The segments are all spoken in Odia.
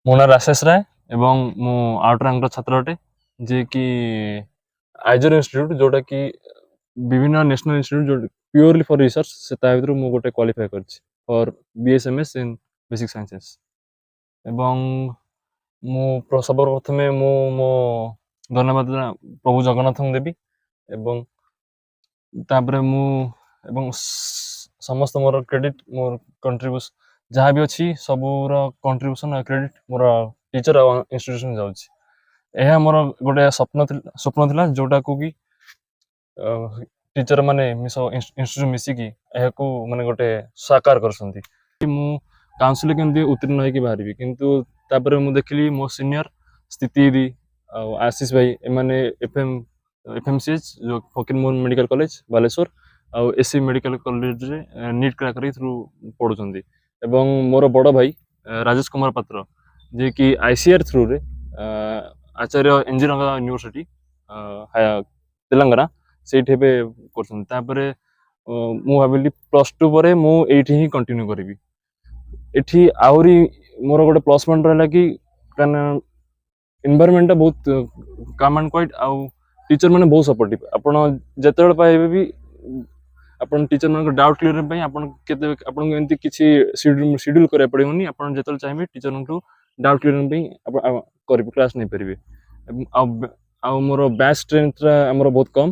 ମୋ ନାଁ ରାଶେଷ ରାୟ ଏବଂ ମୁଁ ଆଉଟ୍ ରାଙ୍କର ଛାତ୍ର ଅଟେ, ଯିଏକି ଆଇଜର ଇନଷ୍ଟିଚ୍ୟୁଟ୍ ଯେଉଁଟାକି ବିଭିନ୍ନ national institute purely for research, ସେ ତା ଭିତରୁ ମୁଁ ଗୋଟେ କ୍ୱାଲିଫାଏ କରିଛି for BSMS in basic sciences. ଏବଂ ମୁଁ ସର୍ବପ୍ରଥମେ ମୁଁ ମୋ ଧନ୍ୟବାଦ ପ୍ରଭୁ ଜଗନ୍ନାଥଙ୍କୁ ଦେବି ଏବଂ ତାପରେ ମୁଁ ଏବଂ ସମସ୍ତ ମୋର କ୍ରେଡ଼ିଟ୍ ମୋର କଣ୍ଟ୍ରିବ୍ୟୁସନ୍ ଯାହା ବି ଅଛି ସବୁର କଣ୍ଟ୍ରିବ୍ୟୁସନ୍ ଆଉ କ୍ରେଡ଼ିଟ୍ ମୋର ଟିଚର୍ ଆଉ ଇନଷ୍ଟିଟ୍ୟୁସନ୍ ଯାଉଛି। ଏହା ମୋର ଗୋଟେ ସ୍ୱପ୍ନ ଥିଲା ଯେଉଁଟାକୁ କି ଟିଚର୍ ମାନେ ଇନଷ୍ଟିଟ୍ୟୁଟ୍ ମିଶିକି ଏହାକୁ ମାନେ ଗୋଟେ ସାକାର କରିଛନ୍ତି। ମୁଁ କାଉନସିଲ୍ କେମିତି ଉତ୍ତୀର୍ଣ୍ଣ ହେଇକି ବାହାରିବି, କିନ୍ତୁ ତାପରେ ମୁଁ ଦେଖିଲି ମୋ ସିନିୟର ସ୍ଥିତି ଦିଦି ଆଉ ଆଶିଷ ଭାଇ ଏମାନେ FMCH ଯେଉଁ ଫକୀରମୋହନ ମେଡ଼ିକାଲ କଲେଜ ବାଲେଶ୍ୱର ଆଉ SC ମେଡ଼ିକାଲ କଲେଜରେ ନିଟ୍ କ୍ରାକ୍ କରି ଥ୍ରୁ ପଢ଼ୁଛନ୍ତି। ଏବଂ ମୋର ବଡ଼ ଭାଇ ରାଜେଶ କୁମାର ପାତ୍ର, ଯିଏକି ICAR ଥ୍ରୁରେ ଆଚାର୍ଯ୍ୟ NG ରଙ୍ଗା ୟୁନିଭର୍ସିଟି ତେଲେଙ୍ଗାନା ସେଇଠି ଏବେ କରୁଛନ୍ତି। ତାପରେ ମୁଁ ଭାବିଲି +2 ପରେ ମୁଁ ଏଇଠି ହିଁ କଣ୍ଟିନ୍ୟୁ କରିବି। ଏଠି ଆହୁରି ମୋର ଗୋଟେ ପ୍ଲସ୍ ପଏଣ୍ଟ ରହିଲା କି କାରଣ ଏନଭାୟରମେଣ୍ଟଟା ବହୁତ କାମ୍ ଆଣ୍ଡ କ୍ୱାଇଟ୍ ଆଉ ଟିଚର ମାନେ ବହୁତ ସପୋର୍ଟିଭ୍। ଆପଣ ଯେତେବେଳେ ପାଇବେ ବି ଆପଣ ଟିଚରମାନଙ୍କ ଡାଉଟ୍ କ୍ଲିୟର ପାଇଁ ଆପଣଙ୍କୁ ଏମିତି କିଛି ସିଡ୍ୟୁଲ୍ କରିବାକୁ ପଡ଼ିବନି। ଆପଣ ଯେତେବେଳେ ଚାହିଁବେ ଟିଚରଙ୍କଠୁ ଡାଉଟ୍ କ୍ଲିୟରିଂ ପାଇଁ କରିବେ, କ୍ଲାସ୍ ନେଇପାରିବେ। ଆଉ ମୋର ବ୍ୟାଚ୍ ଷ୍ଟ୍ରେନ୍ଥଟା ଆମର ବହୁତ କମ୍,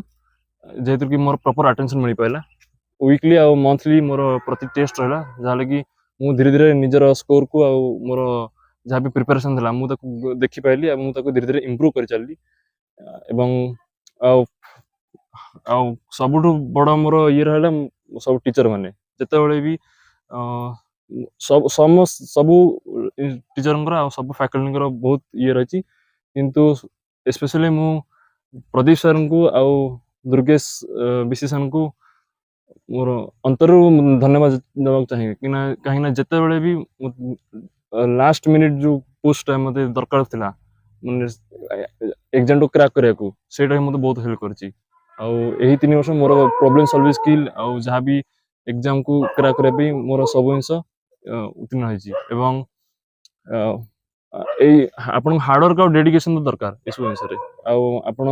ଯେହେତୁ କି ମୋର ପ୍ରପର୍ ଆଟେନସନ୍ ମିଳିପାରିଲା। ୱିକଲି ଆଉ ମନ୍ଥଲି ମୋର ପ୍ରତି ଟେଷ୍ଟ ରହିଲା, ଯାହାହେଲେ କି ମୁଁ ଧୀରେ ଧୀରେ ନିଜର ସ୍କୋରକୁ ଆଉ ମୋର ଯାହା ବି ପ୍ରିପାରେସନ୍ ଥିଲା ମୁଁ ତାକୁ ଦେଖିପାରିଲି ଆଉ ମୁଁ ତାକୁ ଧୀରେ ଧୀରେ ଇମ୍ପ୍ରୁଭ୍ କରିଚାଲିଲି। ଏବଂ ଆଉ ଆଉ ସବୁଠୁ ବଡ଼ ମୋର ଇଏ ରହିଲା ସବୁ ଟିଚର ମାନେ ଯେତେବେଳେ ବି ସବୁ ଟିଚରଙ୍କର ଆଉ ସବୁ ଫ୍ୟାକଲ୍ଟିଙ୍କର ବହୁତ ଇଏ ରହିଛି, କିନ୍ତୁ ସ୍ପେଶାଲି ମୁଁ ପ୍ରଦୀପ ସାର୍ଙ୍କୁ ଆଉ ଦୁର୍ଗେଶ ବିଶି ସାର୍ଙ୍କୁ ମୋର ଅନ୍ତରରୁ ଧନ୍ୟବାଦ ଦେବାକୁ ଚାହିଁବି, କାହିଁକିନା ଯେତେବେଳେ ବି ଲାଷ୍ଟ ମିନିଟ୍ ଯେଉଁ ପୁଷ୍ଟା ମୋତେ ଦରକାର ଥିଲା ମାନେ ଏକ୍ଜାମ୍କୁ କ୍ରାକ୍ କରିବାକୁ, ସେଇଟା ହିଁ ମୋତେ ବହୁତ ହେଲ୍ପ କରିଛି। ଆଉ ଏହି 3 ବର୍ଷ ମୋର ପ୍ରୋବ୍ଲେମ୍ ସଲଭିଂ ସ୍କିଲ୍ ଆଉ ଯାହା ବି ଏକ୍ଜାମ୍କୁ କ୍ରାକ୍ କରିବା ପାଇଁ ମୋର ସବୁ ଜିନିଷ ଉତ୍ତୀର୍ଣ୍ଣ ହେଇଛି। ଏବଂ ଏଇ ଆପଣଙ୍କ ହାର୍ଡ଼ୱାର୍କ ଆଉ ଡେଡିକେସନ୍ ତ ଦରକାର ଏସବୁ ଜିନିଷରେ। ଆଉ ଆପଣ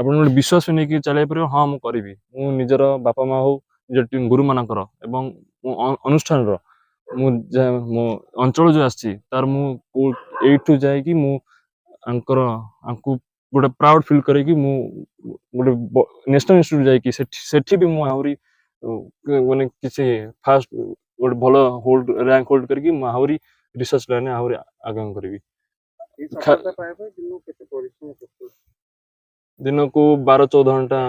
ଗୋଟେ ବିଶ୍ୱାସ ନେଇକି ଚାଲିବାକୁ ପଡ଼ିବ, ହଁ ମୁଁ କରିବି। ମୁଁ ନିଜର ବାପା ମା ହଉ, ନିଜ ଗୁରୁମାନଙ୍କର ଏବଂ ମୋ ଅନୁଷ୍ଠାନର ମୁଁ ମୋ ଅଞ୍ଚଳ ଯେଉଁ ଆସିଛି ତାର ମୁଁ ଏଇଠୁ ଯାଇକି ମୁଁ ଆଙ୍କୁ ଗୋଟେ ପ୍ରାଉଡ୍ ଫିଲ୍ କରିକି ମୁଁ ଗୋଟେ ନ୍ୟାସନାଲ୍ ଇନଷ୍ଟିଚ୍ୟୁଟ୍ ଯାଇକି ସେଠି ବି ମୁଁ ଆହୁରି ମାନେ କିଛି ଫାଷ୍ଟ ଗୋଟେ ଭଲ ରାଙ୍କ ହୋଲ୍ଡ କରିକି ମୁଁ ଆହୁରି ରିସର୍ଚ୍ଚ ଲାଇନ୍ରେ ଆହୁରି ଆଗମ କରିବି। ଦିନକୁ 12-14 ଘଣ୍ଟା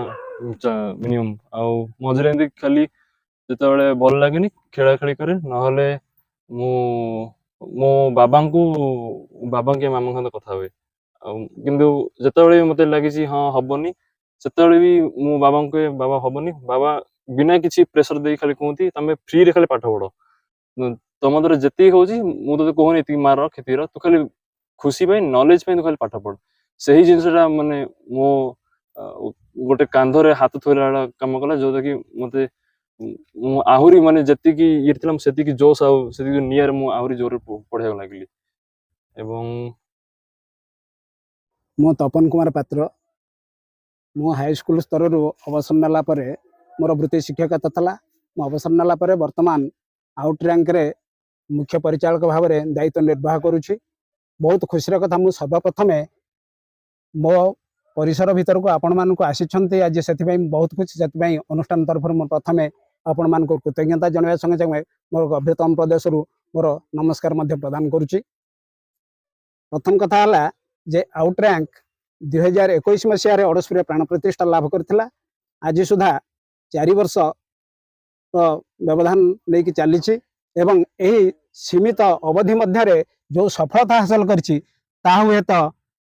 ମିନିମମ୍। ଆଉ ମଝିରେ ଏମିତି ଖାଲି ଯେତେବେଳେ ଭଲ ଲାଗେନି ଖେଳା ଖେଳି କରେ, ନହେଲେ ମୁଁ ମୋ ବାବା କି ମାମାଙ୍କ ସହିତ କଥା ହୁଏ। ଆଉ କିନ୍ତୁ ଯେତେବେଳେ ବି ମୋତେ ଲାଗିଛି ହଁ ହବନି, ସେତେବେଳେ ବି ମୁଁ ବାବାଙ୍କୁ କୁହେ ବାବା ହବନି, ବାବା ବିନା କିଛି ପ୍ରେସର ଦେଇ ଖାଲି କୁହନ୍ତି ତମେ ଫ୍ରିରେ ଖାଲି ପାଠ ପଢ, ତମ ଦ୍ୱାରା ଯେତିକି ହଉଛି ମୁଁ ତତେ କହୁନି ଏତିକି ମାର କ୍ଷତିର, ତୁ ଖାଲି ଖୁସି ପାଇଁ ନଲେଜ ପାଇଁ ତୁ ଖାଲି ପାଠ ପଢ। ସେହି ଜିନିଷଟା ମାନେ ମୋ ଗୋଟେ କାନ୍ଧରେ ହାତ ଥୋଇଲା ଭଳିଆ କାମ କଲା, ଯୋଉଟା କି ମୋତେ ମୁଁ ଆହୁରି ମାନେ ଯେତିକି ଇଏ ଥିଲା ସେତିକି ଜୋସ୍ ଆଉ ସେତିକି ନିଆରେ ମୁଁ ଆହୁରି ଜୋରରେ ପଢିବାକୁ ଲାଗିଲି। ଏବଂ ମୁଁ ତପନ କୁମାର ପାତ୍ର, ମୁଁ ହାଇସ୍କୁଲ ସ୍ତରରୁ ଅବସର ନେଲା ପରେ ମୋର ବୃତ୍ତି ଶିକ୍ଷକତା ଥିଲା। ମୁଁ ଅବସର ନେଲା ପରେ ବର୍ତ୍ତମାନ ଆଉଟ୍ ରାଙ୍କରେ ମୁଖ୍ୟ ପରିଚାଳକ ଭାବରେ ଦାୟିତ୍ୱ ନିର୍ବାହ କରୁଛି। ବହୁତ ଖୁସିର କଥା, ମୁଁ ସର୍ବପ୍ରଥମେ ମୋ ପରିସର ଭିତରକୁ ଆପଣମାନଙ୍କୁ ଆସିଛନ୍ତି ଆଜି, ସେଥିପାଇଁ ବହୁତ ଖୁସି। ସେଥିପାଇଁ ଅନୁଷ୍ଠାନ ତରଫରୁ ମୁଁ ପ୍ରଥମେ ଆପଣମାନଙ୍କୁ କୃତଜ୍ଞତା ଜଣାଇବା ସଙ୍ଗେ ସଙ୍ଗେ ମୋର ଗଭୀରତମ ପ୍ରଦେଶରୁ ମୋର ନମସ୍କାର ମଧ୍ୟ ପ୍ରଦାନ କରୁଛି। ପ୍ରଥମ କଥା ହେଲା ଯେ ଆଉଟ୍ ରାଙ୍କ 2021 ମସିହାରେ ଅଡ଼ସ୍ପୁରରେ ପ୍ରାଣ ପ୍ରତିଷ୍ଠା ଲାଭ କରିଥିଲା। ଆଜି ସୁଦ୍ଧା 4 ବର୍ଷ ବ୍ୟବଧାନ ନେଇକି ଚାଲିଛି ଏବଂ ଏହି ସୀମିତ ଅବଧି ମଧ୍ୟରେ ଯେଉଁ ସଫଳତା ହାସଲ କରିଛି ତାହା ହୁଏତ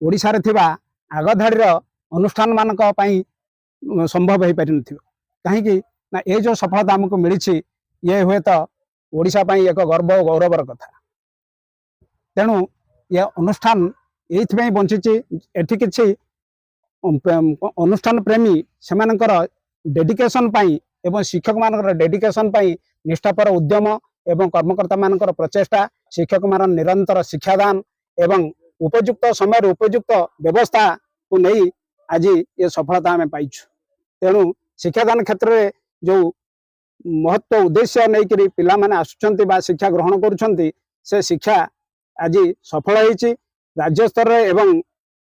ଓଡ଼ିଶାରେ ଥିବା ଆଗଧାଡ଼ିର ଅନୁଷ୍ଠାନମାନଙ୍କ ପାଇଁ ସମ୍ଭବ ହେଇପାରିନଥିବ। କାହିଁକି ନା ଏ ଯେଉଁ ସଫଳତା ଆମକୁ ମିଳିଛି, ଇଏ ହୁଏତ ଓଡ଼ିଶା ପାଇଁ ଏକ ଗର୍ବ ଓ ଗୌରବର କଥା। ତେଣୁ ଏ ଅନୁଷ୍ଠାନ ଏଇଥିପାଇଁ ବଞ୍ଚିଛି, ଏଠି କିଛି ଅନୁଷ୍ଠାନ ପ୍ରେମୀ ସେମାନଙ୍କର ଡେଡିକେସନ୍ ପାଇଁ ଏବଂ ଶିକ୍ଷକମାନଙ୍କର ଡେଡିକେସନ୍ ପାଇଁ ନିଷ୍ଠାପର ଉଦ୍ୟମ ଏବଂ କର୍ମକର୍ତ୍ତାମାନଙ୍କର ପ୍ରଚେଷ୍ଟା ଶିକ୍ଷକମାନଙ୍କ ନିରନ୍ତର ଶିକ୍ଷାଦାନ ଏବଂ ଉପଯୁକ୍ତ ସମୟରେ ଉପଯୁକ୍ତ ବ୍ୟବସ୍ଥାକୁ ନେଇ ଆଜି ଏ ସଫଳତା ଆମେ ପାଇଛୁ। ତେଣୁ ଶିକ୍ଷାଦାନ କ୍ଷେତ୍ରରେ ଯେଉଁ ମହତ୍ଵ ଉଦ୍ଦେଶ୍ୟ ନେଇକରି ପିଲାମାନେ ଆସୁଛନ୍ତି ବା ଶିକ୍ଷା ଗ୍ରହଣ କରୁଛନ୍ତି ସେ ଶିକ୍ଷା ଆଜି ସଫଳ ହେଇଛି। ରାଜ୍ୟ ସ୍ତରରେ ଏବଂ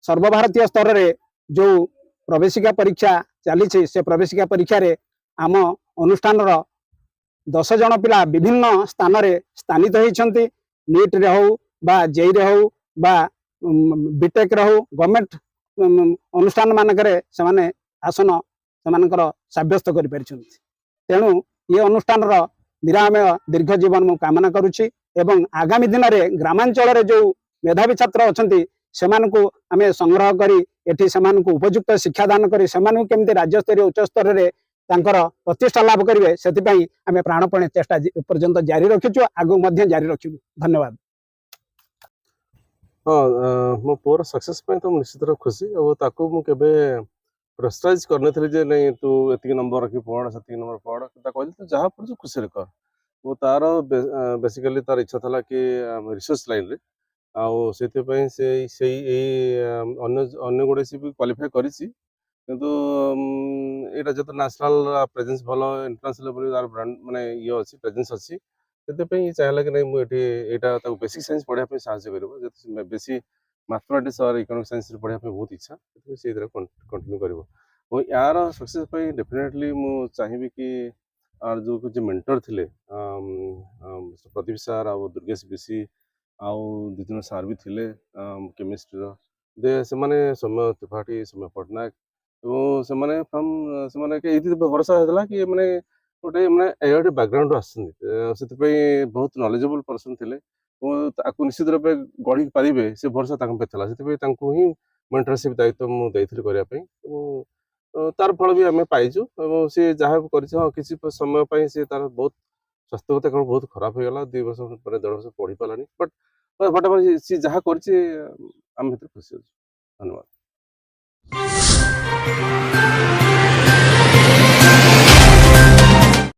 ସର୍ବଭାରତୀୟ ସ୍ତରରେ ଯେଉଁ ପ୍ରବେଶିକା ପରୀକ୍ଷା ଚାଲିଛି ସେ ପ୍ରବେଶିକା ପରୀକ୍ଷାରେ ଆମ ଅନୁଷ୍ଠାନର 10 ଜଣ ପିଲା ବିଭିନ୍ନ ସ୍ଥାନରେ ସ୍ଥାନିତ ହେଇଛନ୍ତି। ନିଟ୍ରେ ହଉ ବା ଜେଇରେ ହଉ ବା ବିଟେକ୍ରେ ହଉ ଗଭର୍ଣ୍ଣମେଣ୍ଟ ଅନୁଷ୍ଠାନ ମାନଙ୍କରେ ସେମାନେ ଆସନ ସେମାନଙ୍କର ସାବ୍ୟସ୍ତ କରିପାରିଛନ୍ତି। ତେଣୁ ଏ ଅନୁଷ୍ଠାନର ନିରାମୟ ଦୀର୍ଘ ଜୀବନ ମୁଁ କାମନା କରୁଛି ଏବଂ ଆଗାମୀ ଦିନରେ ଗ୍ରାମାଞ୍ଚଳରେ ଯେଉଁ मेधावी छात्र अच्छा से आमे संग्रह करी एठी सेमानकु उपयुक्त शिक्षा दान करी सेमानकु केमती राज्य स्तरीय उच्च स्तर रे तांकर प्रतिष्ठा लाभ करेंगे से आम प्राणपणे चेष्टा पर्यंत जारी रखीचु आगु मध्य जारी रखिबु। धन्यवाद। हाँ मो पुअर सक्सेस तो निश्चित खुशी और ताकू मु केबे प्रेसराइज करने जे नहीं तू एतिक नंबर रखी पढ़ से नंबर पढ़ कहली तू जहाँ पढ़ु खुशी रे कर वो तार बेसिकली तार इच्छा था कि रिसर्च लाइन रे आउ से अन्य गुड़े सी भी क्वालिफाई करिछि किंतु एटा जत नेशनल प्रेजेंस भलो इंटरनेशनल लेवल तार ब्रांड माने ये अछि प्रेजेंस अछि से चाहला कि नहीं मुझे यहाँ बेसिक साइंस पढ़ाई साहय कर बेसी मैथमेटिक्स और इकोनॉमिक साइंस पढ़ाई बहुत इच्छा से कंटिन्यू कर यार सक्सेस डेफिनेटली मुझे चाहिए कि आर जो कुछ मेंटर थे प्रदीप सार आ दुर्गेश बिशी आउ दु जन सार भी थे केमिस्ट्री दे से सौम्य त्रिपाठी सौम्य पट्टनायक से भरोसा होता कि मैंने गोटे मैंने बैकग्राउंड आसुँच बहुत नॉलेजेबल पर्सन थे निश्चित रूप गढ़ी पारे से भरोसा था ही मेंटरशिप दायित्व मुझे तार फल भी आम पाइचु सी जहाँ कर किसी समय से तार बहुत स्वास्थ्यगत कारण बहुत खराब हो गला 2 वर्ष 1.5 वर्ष पढ़ी पारानी बट व्हाटएवर सी जहाँ कर खुशी। धन्यवाद।